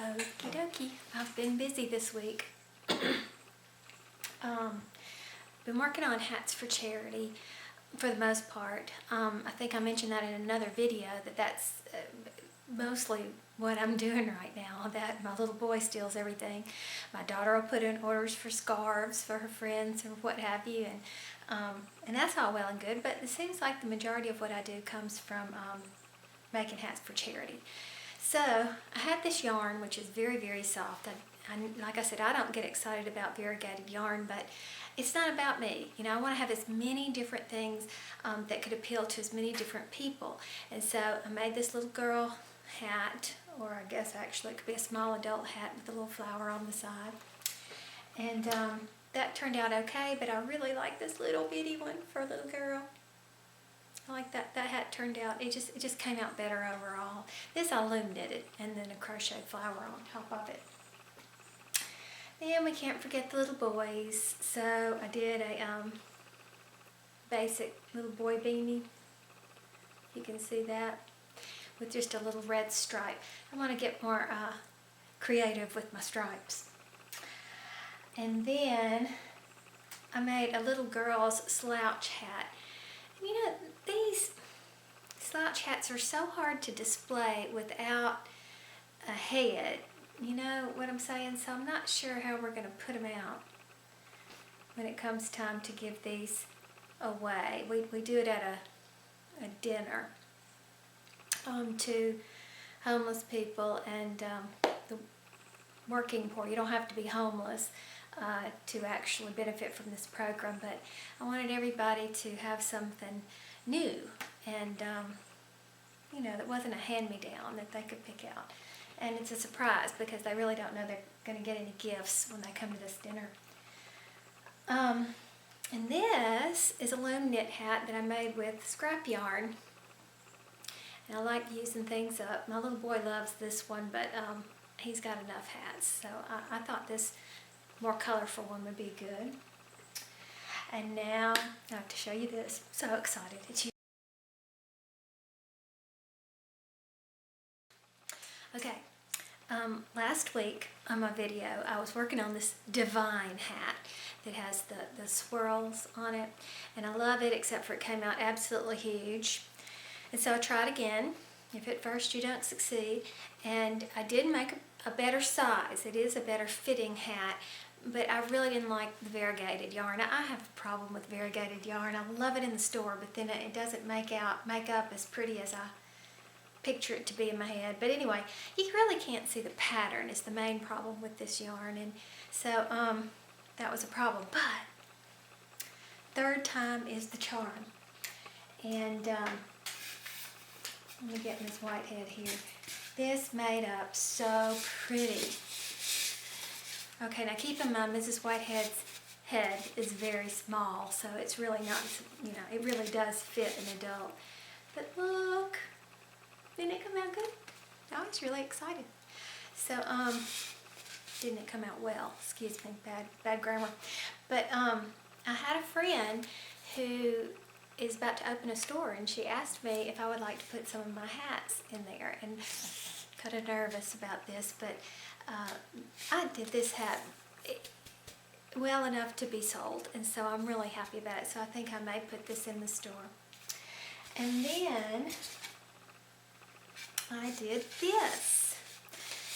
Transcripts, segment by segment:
Okie dokie. I've been busy this week. Been working on hats for charity for the most part. I think I mentioned that in another video that's mostly what I'm doing right now, that my little boy steals everything. My daughter will put in orders for scarves for her friends or what have you, and that's all well and good, but it seems like the majority of what I do comes from making hats for charity. So I had this yarn, which is very, very soft. Like I said, I don't get excited about variegated yarn, but it's not about me. You know, I want to have as many different things that could appeal to as many different people. And so I made this little girl hat, or I guess actually it could be a small adult hat with a little flower on the side. And that turned out okay, but I really like this little bitty one for a little girl. I like that hat turned out. It just came out better overall. This I loom knitted and then a crochet flower on top of it. And we can't forget the little boys. So I did a basic little boy beanie. You can see that with just a little red stripe. I want to get more creative with my stripes. And then I made a little girl's slouch hat. And you know, these slouch hats are so hard to display without a head. You know what I'm saying? So I'm not sure how we're going to put them out when it comes time to give these away. We do it at a dinner to homeless people and the working poor. You don't have to be homeless to actually benefit from this program, but I wanted everybody to have something new and you know, that wasn't a hand-me-down that they could pick out. And it's a surprise because they really don't know they're going to get any gifts when they come to this dinner. And this is a loom knit hat that I made with scrap yarn. And I like using things up. My little boy loves this one, but he's got enough hats. So I thought this more colorful one would be good. And now I have to show you this. So excited. It's okay. Last week on my video, I was working on this Divine hat that has the swirls on it, and I love it, except for it came out absolutely huge. And so I tried again. If at first you don't succeed, and I did make a better size. It is a better fitting hat, but I really didn't like the variegated yarn. I have a problem with variegated yarn. I love it in the store, but then it doesn't make up as pretty as I picture it to be in my head. But anyway, you really can't see the pattern is the main problem with this yarn, and so that was a problem. But third time is the charm. And let me get Ms. Whitehead here. This made up so pretty. Okay, now keep in mind Mrs. Whitehead's head is very small, so it's really not, you know, it really does fit an adult. But look, didn't it come out good? I was really excited. So, didn't it come out well? Excuse me, bad grammar. But I had a friend who is about to open a store, and she asked me if I would like to put some of my hats in there, and kind of nervous about this, but I did this hat well enough to be sold, and so I'm really happy about it. So I think I may put this in the store. And then I did this.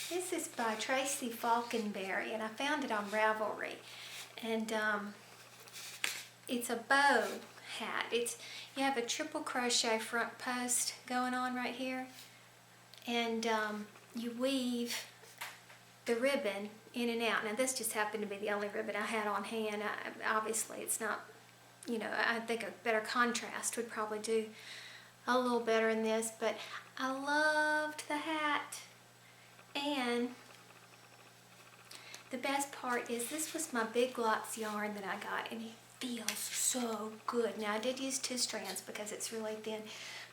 This is by Tracy Falconberry, and I found it on Ravelry. And it's a bow hat. You have a triple crochet front post going on right here, and you weave the ribbon in and out. Now this just happened to be the only ribbon I had on hand. Obviously it's not, you know, I think a better contrast would probably do a little better in this, but I loved the hat. And the best part is this was my Big Lots yarn that I got, and it feels so good. Now I did use 2 strands because it's really thin,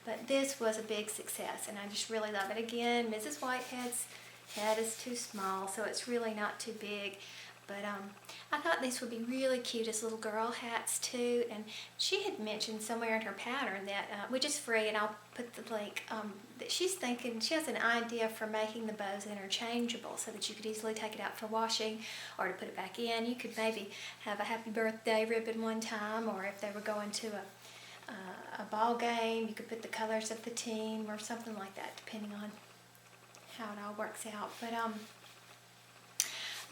but this was a big success, and I just really love it. Again, Mrs. Whitehead's head is too small, so it's really not too big, But I thought these would be really cute as little girl hats too, and she had mentioned somewhere in her pattern that, which is free, and I'll put the link, that she's thinking, she has an idea for making the bows interchangeable so that you could easily take it out for washing or to put it back in. You could maybe have a happy birthday ribbon one time, or if they were going to a ball game, you could put the colors of the team or something like that, depending on how it all works out. But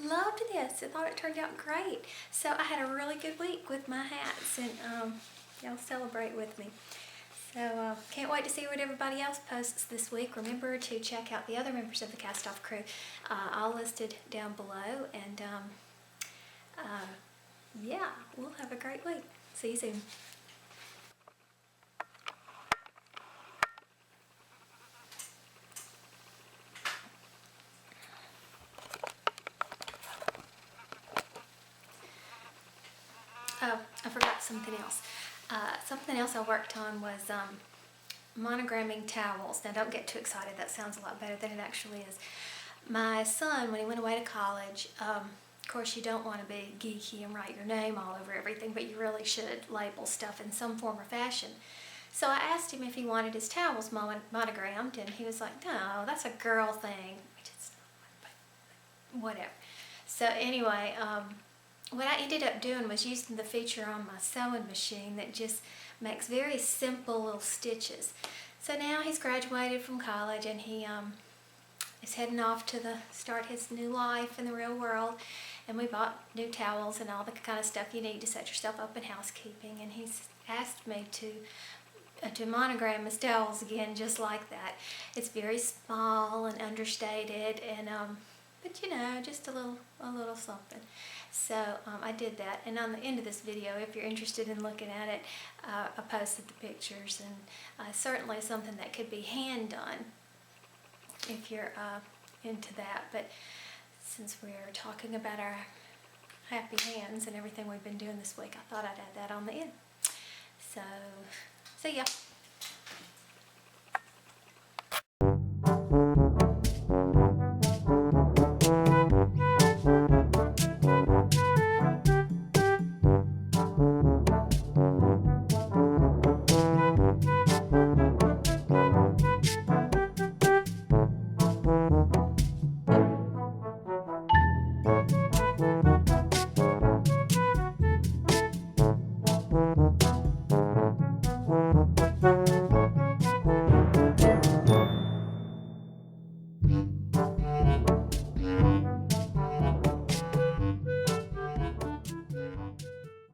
loved this. I thought it turned out great. So I had a really good week with my hats, and y'all celebrate with me. So can't wait to see what everybody else posts this week. Remember to check out the other members of the Cast Off crew, all listed down below. And yeah, we'll have a great week. See you soon. Oh, I forgot something else. Something else I worked on was monogramming towels. Now don't get too excited, that sounds a lot better than it actually is. My son, when he went away to college, of course you don't want to be geeky and write your name all over everything, but you really should label stuff in some form or fashion. So I asked him if he wanted his towels monogrammed, and he was like, no, that's a girl thing. Which is not, but whatever. So anyway, what I ended up doing was using the feature on my sewing machine that just makes very simple little stitches. So now he's graduated from college, and he is heading off to start his new life in the real world. And we bought new towels and all the kind of stuff you need to set yourself up in housekeeping. And he's asked me to monogram his towels again, just like that. It's very small and understated, and but you know, just a little something. So I did that, and on the end of this video, if you're interested in looking at it, I posted the pictures, and certainly something that could be hand done if you're into that. But since we're talking about our happy hands and everything we've been doing this week, I thought I'd add that on the end. So, see ya.